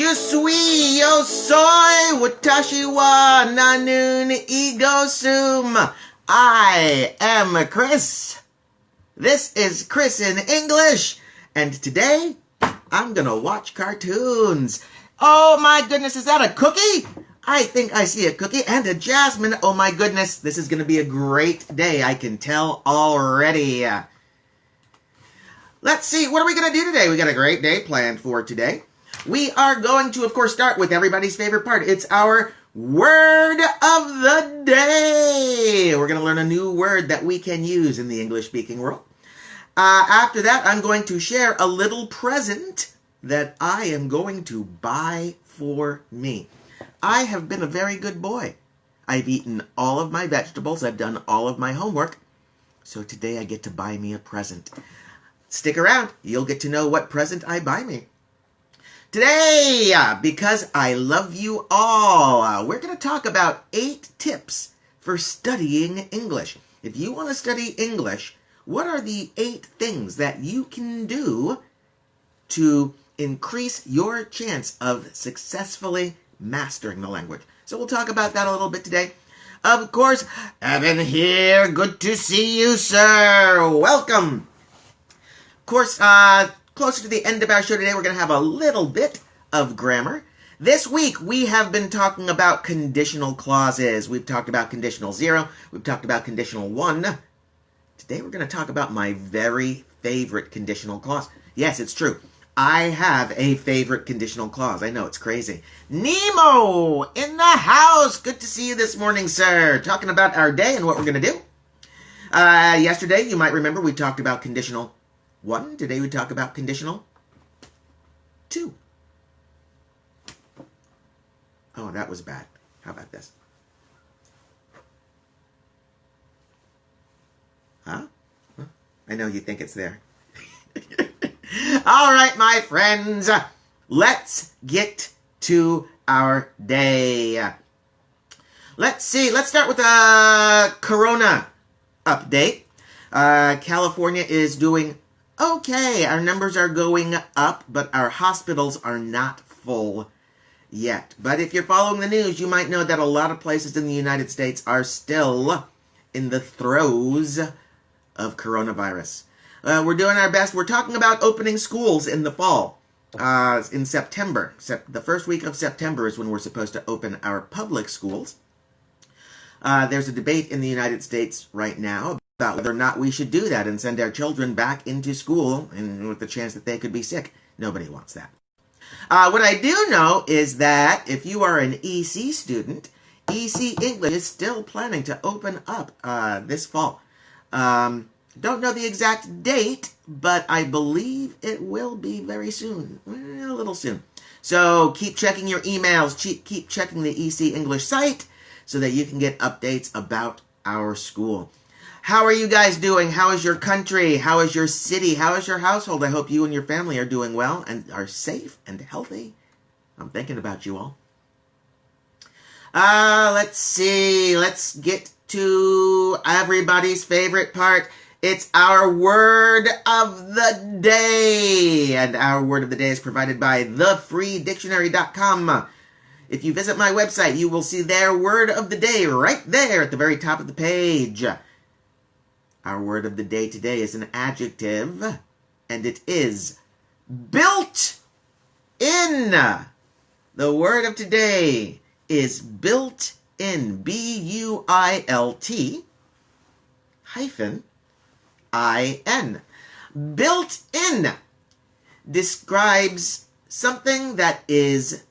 Je suis, yo soy, watashi wa nanun ego sum. I am Chris. This is Chris in English, and today I'm gonna watch cartoons. Oh my goodness, is that a cookie? I think I see a cookie and a jasmine. Oh my goodness, this is gonna be a great day. I can tell already. Let's see, what are we gonna do today? We got a great day planned for today. We are going to, of course, start with everybody's favorite part. It's our word of the day. We're going to learn a new word that we can use in the English-speaking world. After that, I'm going to share a little present that I am going to buy for me. I have been a very good boy. I've eaten all of my vegetables. I've done all of my homework. So today I get to buy me a present. Stick around. You'll get to know what present I buy me. Today, because I love you all, we're going to talk about 8 tips for studying English. If you want to study English, what are the 8 things that you can do to increase your chance of successfully mastering the language? So we'll talk about that a little bit today. Of course, Evan here. Good to see you, sir. Welcome. Of course, closer to the end of our show today, we're going to have a little bit of grammar. This week, we have been talking about conditional clauses. We've talked about conditional 0. We've talked about conditional 1. Today, we're going to talk about my very favorite conditional clause. Yes, it's true. I have a favorite conditional clause. I know, it's crazy. Nemo in the house. Good to see you this morning, sir. Talking about our day and what we're going to do. Yesterday, you might remember, we talked about conditional 1. Today we talk about conditional 2. Oh, that was bad. How about this? Huh? I know you think it's there. All right, my friends. Let's get to our day. Let's see. Let's start with a corona update. California is doing okay, our numbers are going up, but our hospitals are not full yet. But if you're following the news, you might know that a lot of places in the United States are still in the throes of coronavirus. We're doing our best. We're talking about opening schools in the fall, in September. The first week of September is when we're supposed to open our public schools. There's a debate in the United States right now about whether or not we should do that and send our children back into school and with the chance that they could be sick. Nobody wants that. What I do know is that if you are an EC student, EC English is still planning to open up this fall. Don't know the exact date, but I believe it will be very soon. A little soon. So keep checking your emails. Keep checking the EC English site so that you can get updates about our school. How are you guys doing? How is your country? How is your city? How is your household? I hope you and your family are doing well and are safe and healthy. I'm thinking about you all. Let's see. Let's get to everybody's favorite part. It's our word of the day. And our word of the day is provided by thefreedictionary.com. If you visit my website, you will see their word of the day right there at the very top of the page. Our word of the day today is an adjective, and it is built in. The word of today is built in. B-U-I-L-T hyphen I-N. Built in describes something that is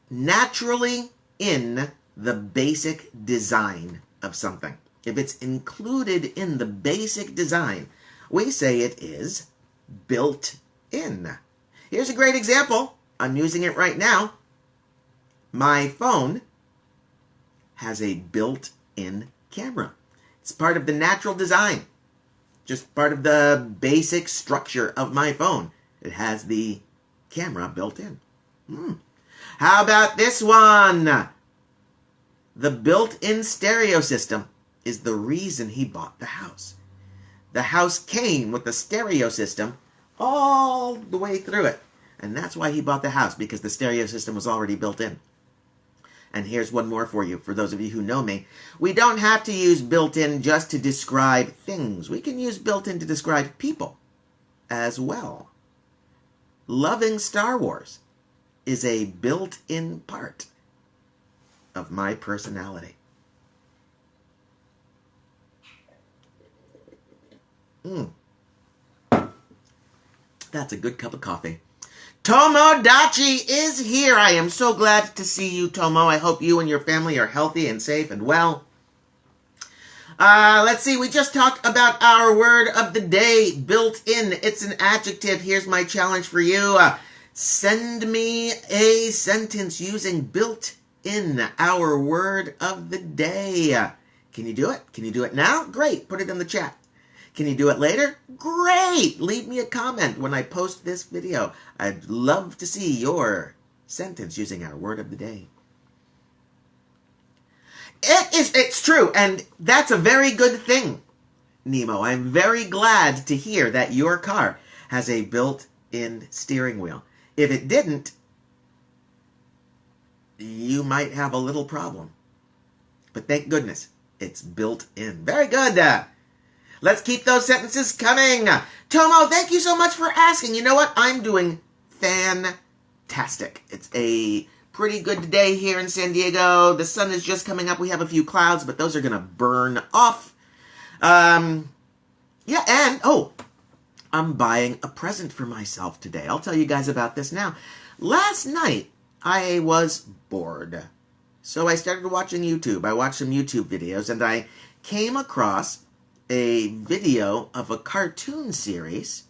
naturally in the basic design of something. If it's included in the basic design, we say it is built in. Here's a great example. I'm using it right now. My phone has a built-in camera. It's part of the natural design. Just part of the basic structure of my phone. It has the camera built in. How about this one? The built-in stereo system is the reason he bought the house. The house came with a stereo system all the way through it. And that's why he bought the house, because the stereo system was already built in. And here's one more for you, for those of you who know me. We don't have to use built-in just to describe things. We can use built-in to describe people as well. Loving Star Wars is a built-in part of my personality. That's a good cup of coffee. Tomodachi is here. I am so glad to see you, Tomo. I hope you and your family are healthy and safe and well. Let's see. We just talked about our word of the day, built-in. It's an adjective. Here's my challenge for you. Send me a sentence using built-in, our word of the day. Can you do it? Can you do it now? Great. Put it in the chat. Can you do it later? Great! Leave me a comment when I post this video. I'd love to see your sentence using our word of the day. It's true, and that's a very good thing, Nemo. I'm very glad to hear that your car has a built-in steering wheel. If it didn't, you might have a little problem. But thank goodness, it's built in. Very good. Let's keep those sentences coming. Tomo, thank you so much for asking. You know what? I'm doing fantastic. It's a pretty good day here in San Diego. The sun is just coming up. We have a few clouds, but those are going to burn off. I'm buying a present for myself today. I'll tell you guys about this now. Last night, I was bored. So I started watching YouTube. I watched some YouTube videos, and I came across a video of a cartoon series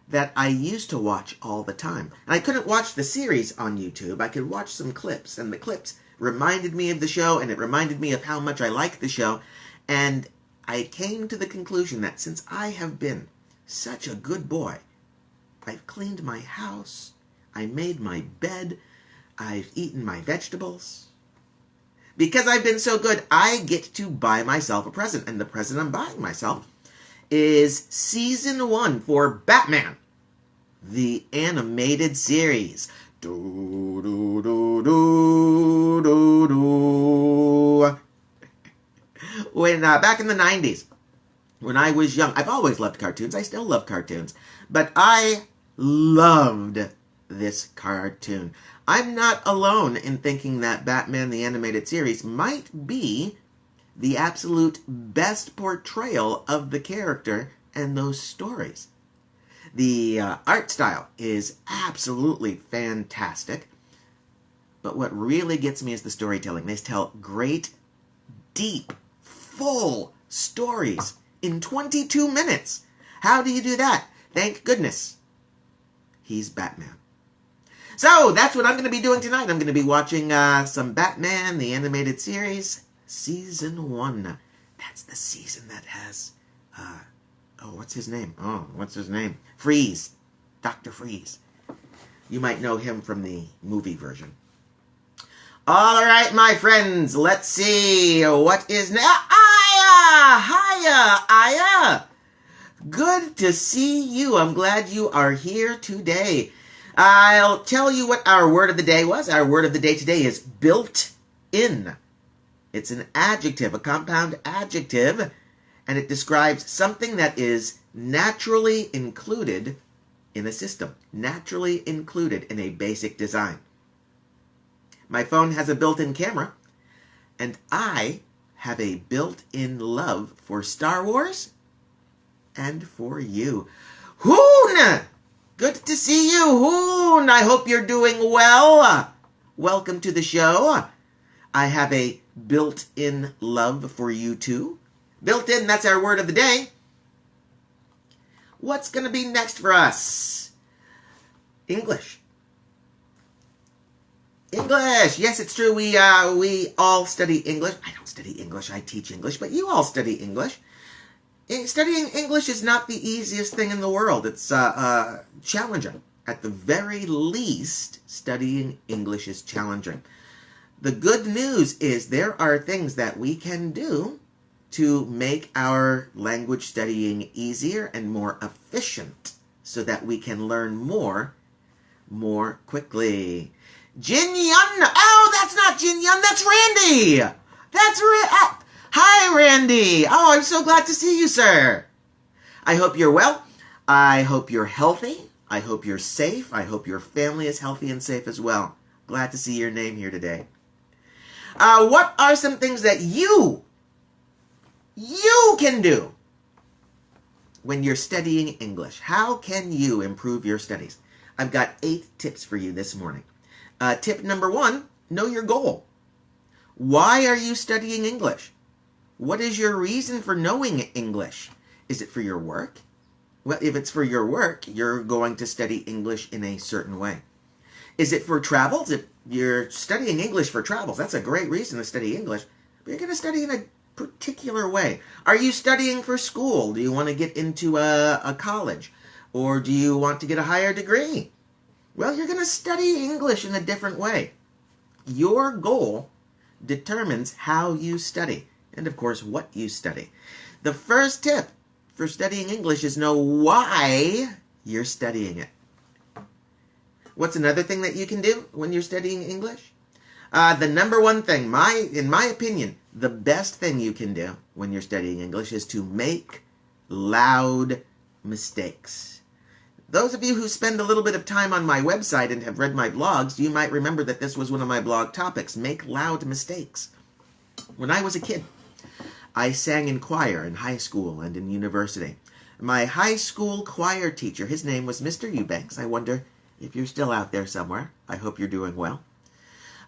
that I used to watch all the time. And I couldn't watch the series on YouTube. I could watch some clips, and the clips reminded me of the show, and it reminded me of how much I liked the show. And I came to the conclusion that since I have been such a good boy, I've cleaned my house, I made my bed, I've eaten my vegetables. Because I've been so good, I get to buy myself a present. And the present I'm buying myself is Season 1 for Batman, the animated series. Do, do, do, do, do, do. When, back in the 90s, when I was young, I've always loved cartoons. I still love cartoons. But I loved this cartoon. I'm not alone in thinking that Batman the Animated Series might be the absolute best portrayal of the character and those stories. The art style is absolutely fantastic, but what really gets me is the storytelling. They tell great, deep, full stories in 22 minutes. How do you do that? Thank goodness he's Batman. So, that's what I'm going to be doing tonight. I'm going to be watching some Batman, the animated series, Season 1. That's the season that has, what's his name? Freeze. Dr. Freeze. You might know him from the movie version. All right, my friends, let's see. What is now? Aya! Good to see you. I'm glad you are here today. I'll tell you what our word of the day was. Our word of the day today is built-in. It's an adjective, a compound adjective, and it describes something that is naturally included in a system, naturally included in a basic design. My phone has a built-in camera, and I have a built-in love for Star Wars and for you. Hoon! Good to see you, Hoon. I hope you're doing well. Welcome to the show. I have a built-in love for you too. Built-in, that's our word of the day. What's going to be next for us? English. English. Yes, it's true. We all study English. I don't study English. I teach English, but you all study English. Studying English is not the easiest thing in the world. It's challenging. At the very least, studying English is challenging. The good news is there are things that we can do to make our language studying easier and more efficient so that we can learn more more quickly. Jin Yun. Oh, that's not Jin Yun. That's Randy. Hi, Randy. Oh, I'm so glad to see you, sir. I hope you're well. I hope you're healthy. I hope you're safe. I hope your family is healthy and safe as well. Glad to see your name here today. What are some things that you can do when you're studying English? How can you improve your studies? I've got 8 tips for you this morning. Tip number 1, know your goal. Why are you studying English? What is your reason for knowing English? Is it for your work? Well, if it's for your work, you're going to study English in a certain way. Is it for travels? If you're studying English for travels, that's a great reason to study English. But you're going to study in a particular way. Are you studying for school? Do you want to get into a college? Or do you want to get a higher degree? Well, you're going to study English in a different way. Your goal determines how you study, and of course, what you study. The first tip for studying English is know why you're studying it. What's another thing that you can do when you're studying English? The number one thing, in my opinion, the best thing you can do when you're studying English is to make loud mistakes. Those of you who spend a little bit of time on my website and have read my blogs, you might remember that this was one of my blog topics, make loud mistakes. When I was a kid, I sang in choir in high school and in university. My high school choir teacher, his name was Mr. Eubanks. I wonder if you're still out there somewhere. I hope you're doing well.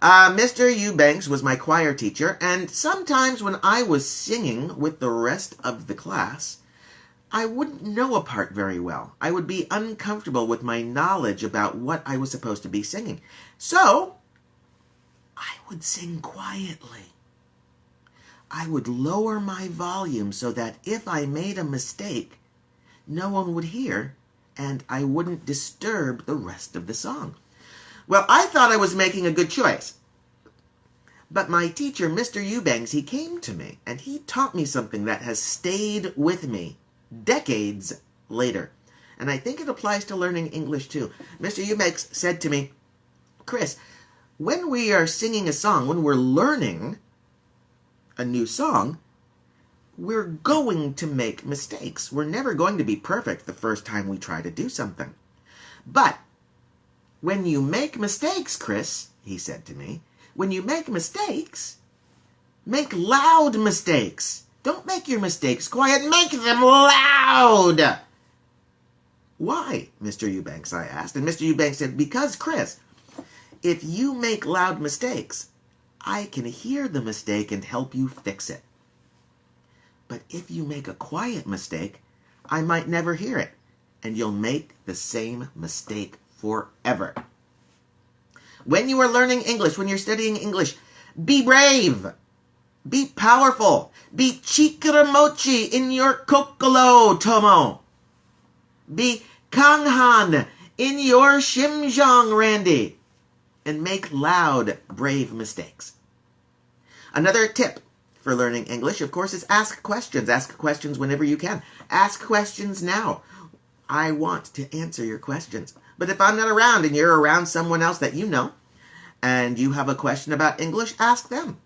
Mr. Eubanks was my choir teacher, and sometimes when I was singing with the rest of the class, I wouldn't know a part very well. I would be uncomfortable with my knowledge about what I was supposed to be singing. So, I would sing quietly. I would lower my volume so that if I made a mistake, no one would hear, and I wouldn't disturb the rest of the song. Well, I thought I was making a good choice. But my teacher, Mr. Eubanks, he came to me, and he taught me something that has stayed with me decades later. And I think it applies to learning English too. Mr. Eubanks said to me, Chris, when we are singing a song, when we're learning a new song, we're going to make mistakes. We're never going to be perfect the first time we try to do something. But when you make mistakes, Chris, he said to me, when you make mistakes, make loud mistakes. Don't make your mistakes quiet, make them loud. Why, Mr. Eubanks, I asked. And Mr. Eubanks said, because, Chris, if you make loud mistakes, I can hear the mistake and help you fix it. But if you make a quiet mistake, I might never hear it, and you'll make the same mistake forever. When you are learning English, when you're studying English, be brave, be powerful, be chikaramochi in your kokoro, Tomo. Be kanghan in your shimjong, Randy. And make loud, brave mistakes. Another tip for learning English, of course, is ask questions. Ask questions whenever you can. Ask questions now. I want to answer your questions. But if I'm not around and you're around someone else that you know, and you have a question about English, ask them.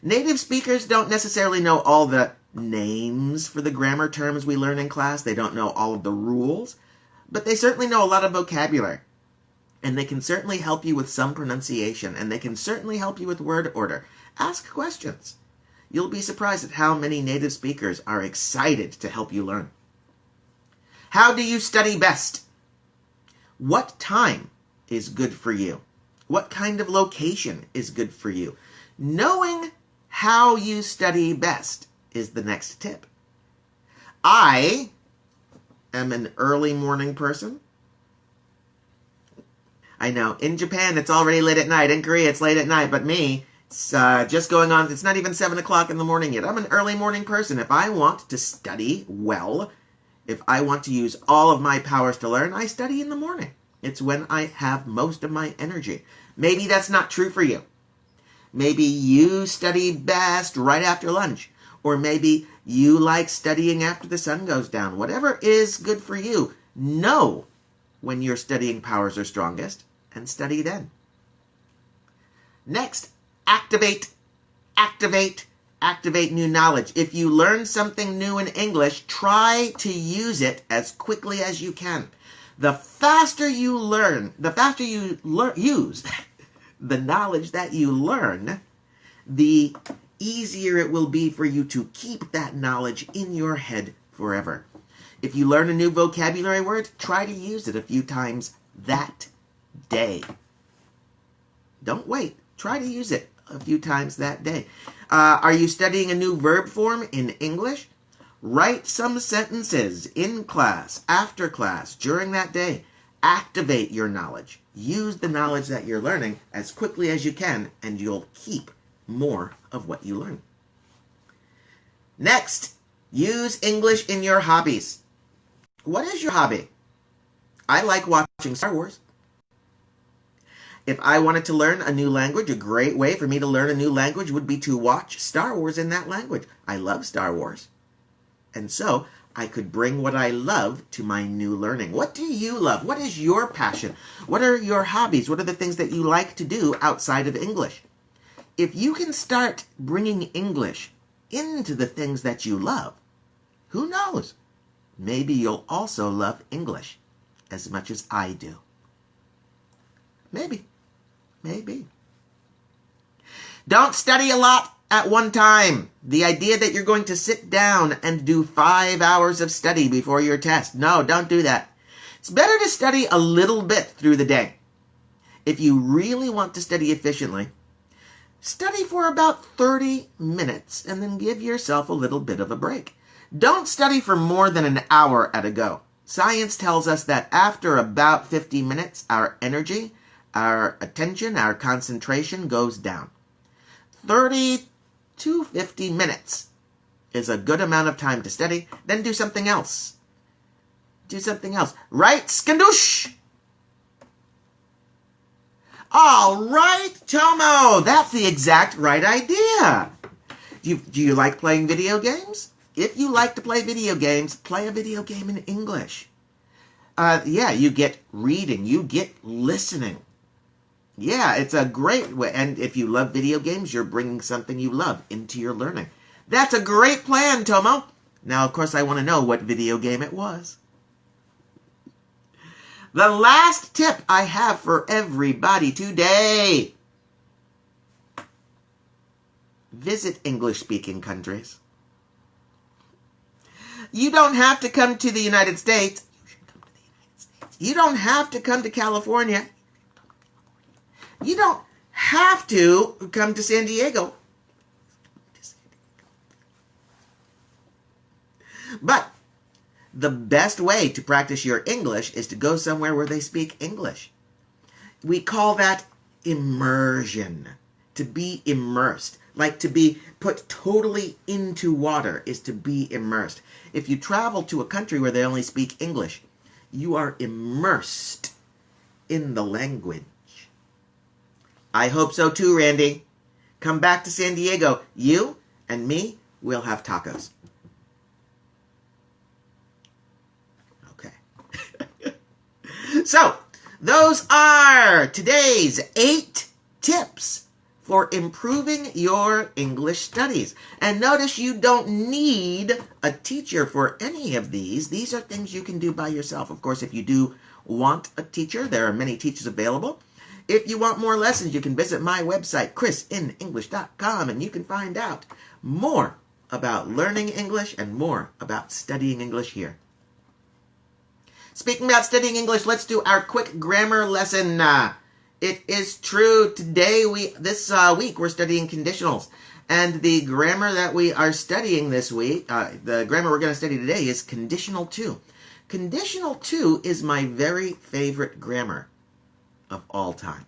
Native speakers don't necessarily know all the names for the grammar terms we learn in class. They don't know all of the rules, but they certainly know a lot of vocabulary. And they can certainly help you with some pronunciation, and they can certainly help you with word order. Ask questions. You'll be surprised at how many native speakers are excited to help you learn. How do you study best? What time is good for you? What kind of location is good for you? Knowing how you study best is the next tip. I am an early morning person. I know, in Japan it's already late at night. In Korea it's late at night, but me, it's just going on. It's not even 7 o'clock in the morning yet. I'm an early morning person. If I want to study well, if I want to use all of my powers to learn, I study in the morning. It's when I have most of my energy. Maybe that's not true for you. Maybe you study best right after lunch. Or maybe you like studying after the sun goes down. Whatever is good for you, know when your studying powers are strongest and study then. Next, activate, activate, activate new knowledge. If you learn something new in English, try to use it as quickly as you can. The faster you learn, the faster you use the knowledge that you learn, the easier it will be for you to keep that knowledge in your head forever. If you learn a new vocabulary word, try to use it a few times that day. Don't wait. Try to use it a few times that day. Are you studying a new verb form in English? Write some sentences in class, after class, during that day. Activate your knowledge. Use the knowledge that you're learning as quickly as you can, and you'll keep more of what you learn. Next, use English in your hobbies. What is your hobby? I like watching Star Wars. If I wanted to learn a new language, a great way for me to learn a new language would be to watch Star Wars in that language. I love Star Wars. And so I could bring what I love to my new learning. What do you love? What is your passion? What are your hobbies? What are the things that you like to do outside of English? If you can start bringing English into the things that you love, who knows? Maybe you'll also love English as much as I do. Maybe. Don't study a lot at one time. The idea that you're going to sit down and do 5 hours of study before your test. No, don't do that. It's better to study a little bit through the day. If you really want to study efficiently, study for about 30 minutes and then give yourself a little bit of a break. Don't study for more than an hour at a go. Science tells us that after about 50 minutes, our energy, our attention, our concentration goes down. 30 to 50 minutes is a good amount of time to study. Then do something else. Right, skandoosh? All right, Tomo. That's the exact right idea. Do you like playing video games? If you like to play video games, play a video game in English. You get reading. You get listening. Yeah, it's a great way. And if you love video games, you're bringing something you love into your learning. That's a great plan, Tomo. Now, of course, I want to know what video game it was. The last tip I have for everybody today. Visit English-speaking countries. You don't have to come to the United States. You don't have to come to California. You don't have to come to San Diego. But the best way to practice your English is to go somewhere where they speak English. We call that immersion. To be immersed. Like to be put totally into water is to be immersed. If you travel to a country where they only speak English, you are immersed in the language. I hope so too, Randy. Come back to San Diego. You and me will have tacos. Okay. So, those are today's 8 tips for improving your English studies. And notice you don't need a teacher for any of these. These are things you can do by yourself. Of course, if you do want a teacher, there are many teachers available. If you want more lessons, you can visit my website, ChrisinEnglish.com, and you can find out more about learning English and more about studying English here. Speaking about studying English, let's do our quick grammar lesson. It is true. Today, this week, we're studying conditionals. And the grammar that we are studying this week, the grammar we're going to study today is conditional to. Conditional to is my very favorite grammar of all time.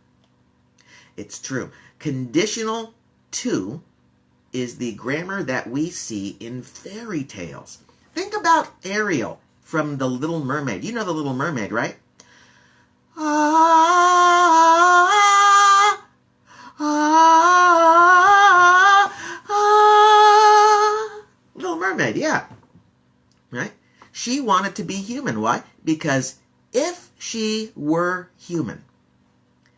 It's true. Conditional to is the grammar that we see in fairy tales. Think about Ariel from The Little Mermaid. You know The Little Mermaid, right? Little Mermaid, yeah. Right? She wanted to be human. Why? Because if she were human,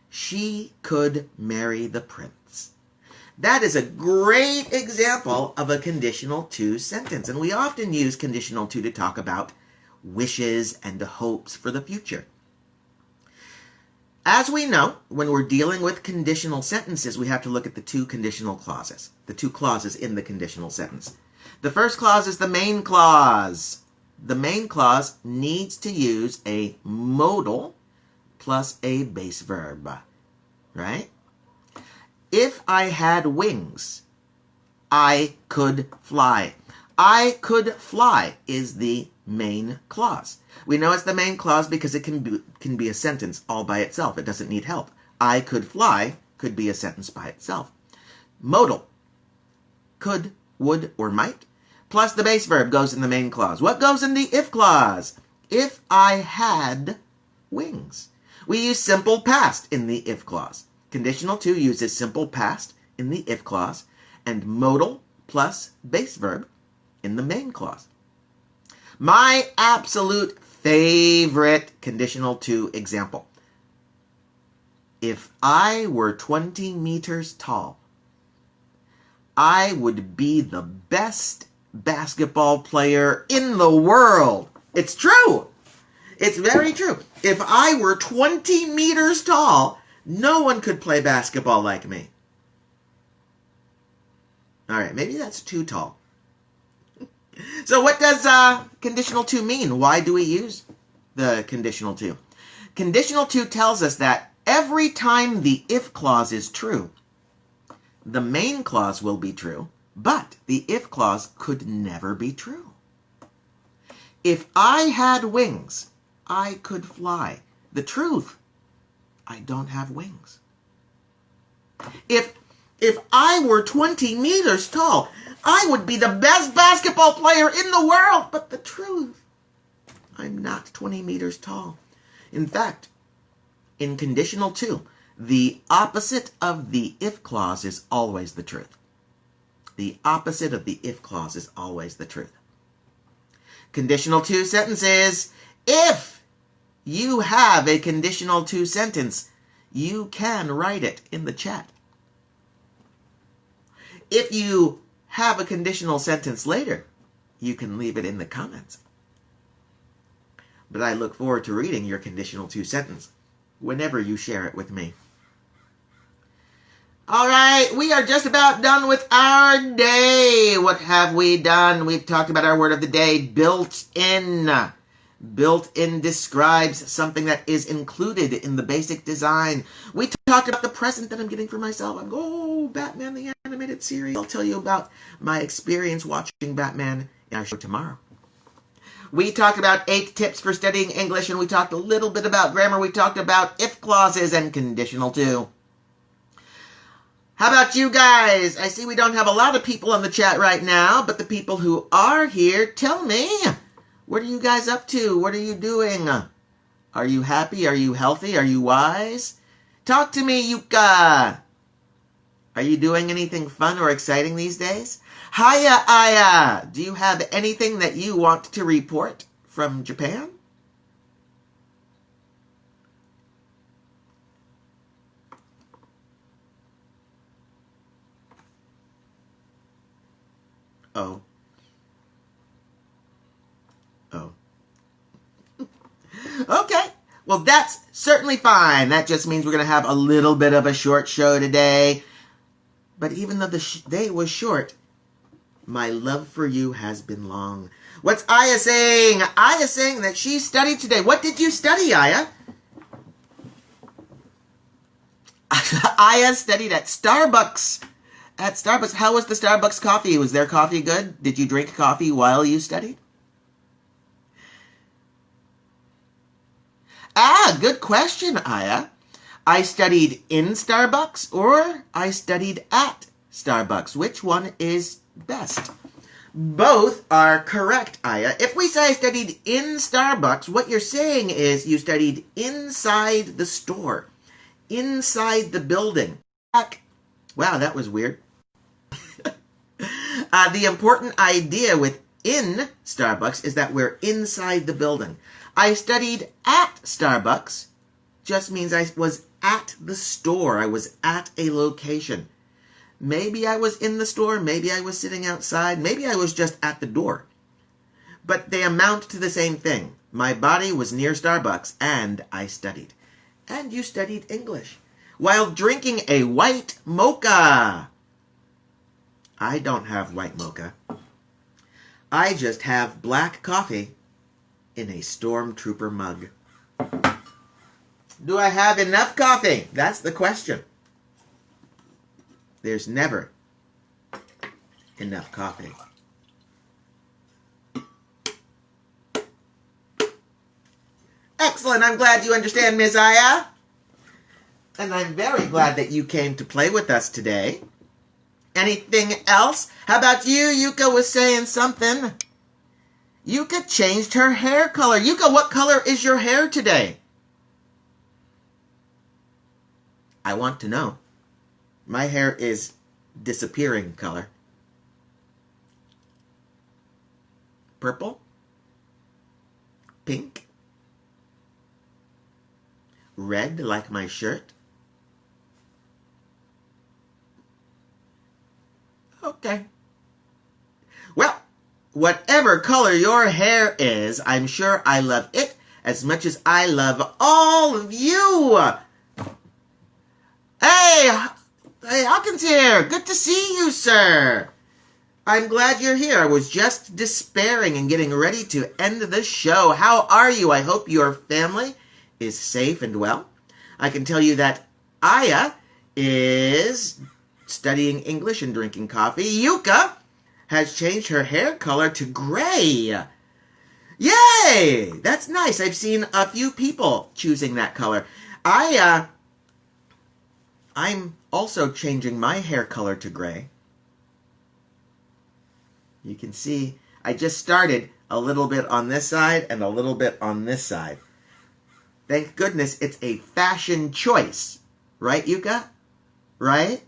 she could marry the prince. That is a great example of a conditional to sentence. And we often use conditional to talk about wishes and hopes for the future. As we know, when we're dealing with conditional sentences, we have to look at the two conditional clauses, the two clauses in the conditional sentence. The first clause is the main clause. The main clause needs to use a modal plus a base verb, right? If I had wings, I could fly. I could fly is the main clause. We know it's the main clause because it can be a sentence all by itself. It doesn't need help. I could fly could be a sentence by itself. Modal, could, would, or might, plus the base verb goes in the main clause. What goes in the if clause? If I had wings. We use simple past in the if clause. Conditional to uses simple past in the if clause and modal plus base verb in the main clause. My absolute favorite conditional to example. If I were 20 meters tall, I would be the best basketball player in the world. It's true. It's very true. If I were 20 meters tall, no one could play basketball like me. All right, maybe that's too tall. So what does conditional to mean? Why do we use the conditional to? Conditional to tells us that every time the if clause is true, the main clause will be true, but the if clause could never be true. If I had wings, I could fly. The truth, I don't have wings. If I were 20 meters tall, I would be the best basketball player in the world. But the truth, I'm not 20 meters tall. In fact, in conditional to, the opposite of the if clause is always the truth. The opposite of the if clause is always the truth. Conditional to sentences. If you have a conditional to sentence, you can write it in the chat. If you have a conditional sentence later, you can leave it in the comments. But I look forward to reading your conditional to sentence whenever you share it with me. All right, we are just about done with our day. What have we done? We've talked about our word of the day, built in. Built in describes something that is included in the basic design. We talked about the present that I'm getting for myself. I'm going, oh, Batman the Animated Series. I'll tell you about my experience watching Batman in our show tomorrow. We talked about 8 tips for studying English, and we talked a little bit about grammar. We talked about if clauses and conditional to. How about you guys? I see we don't have a lot of people on the chat right now, but the people who are here, tell me. What are you guys up to? What are you doing? Are you happy? Are you healthy? Are you wise? Talk to me, Yuka. Are you doing anything fun or exciting these days? Hiya, Aya. Do you have anything that you want to report from Japan? Oh. Oh. Okay. Well, that's certainly fine. That just means we're going to have a little bit of a short show today. But even though the day was short, my love for you has been long. What's Aya saying? Aya's saying that she studied today. What did you study, Aya? Aya studied at Starbucks. At Starbucks. How was the Starbucks coffee? Was their coffee good? Did you drink coffee while you studied? Good question, Aya. I studied in Starbucks or I studied at Starbucks. Which one is best? Both are correct, Aya. If we say I studied in Starbucks, what you're saying is you studied inside the store, inside the building. Wow, that was weird. The important idea with in Starbucks is that we're inside the building. I studied at Starbucks just means I was at the store. I was at a location. Maybe I was in the store. Maybe I was sitting outside. Maybe I was just at the door. But they amount to the same thing. My body was near Starbucks, and I studied. And you studied English while drinking a white mocha. I don't have white mocha. I just have black coffee in a Stormtrooper mug. Do I have enough coffee? That's the question. There's never enough coffee. Excellent. I'm glad you understand, Miss Aya. And I'm very glad that you came to play with us today. Anything else? How about you? Yuka was saying something. Yuka changed her hair color. Yuka, what color is your hair today? I want to know. My hair is disappearing color. Purple? Pink? Red like my shirt? Okay. Well, whatever color your hair is, I'm sure I love it as much as I love all of you. Hey, Hawkins here. Good to see you, sir. I'm glad you're here. I was just despairing and getting ready to end the show. How are you? I hope your family is safe and well. I can tell you that Aya is studying English and drinking coffee. Yuka has changed her hair color to gray. Yay! That's nice. I've seen a few people choosing that color. I'm also changing my hair color to gray. You can see I just started a little bit on this side and a little bit on this side. Thank goodness it's a fashion choice. Right, Yuka? Right?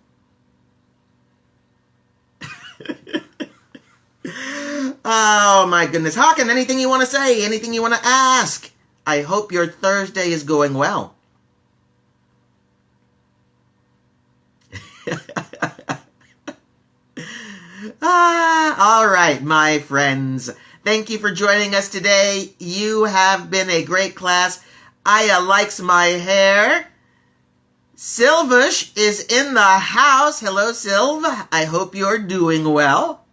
Oh, my goodness. Hawken, anything you want to say? Anything you want to ask? I hope your Thursday is going well. All right, my friends. Thank you for joining us today. You have been a great class. Aya likes my hair. Silvish is in the house. Hello, Silv. I hope you're doing well.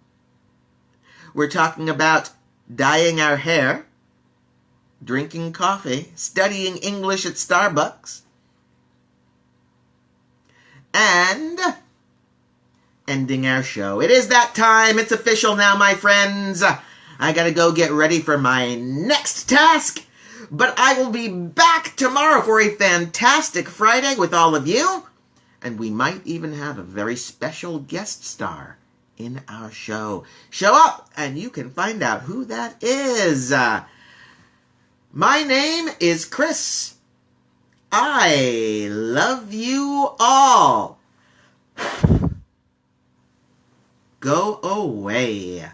We're talking about dyeing our hair, drinking coffee, studying English at Starbucks, and ending our show. It is that time. It's official now, my friends. I gotta go get ready for my next task. But I will be back tomorrow for a fantastic Friday with all of you. And we might even have a very special guest star in our show. Show up and you can find out who that is. My name is Chris. I love you all. Go away.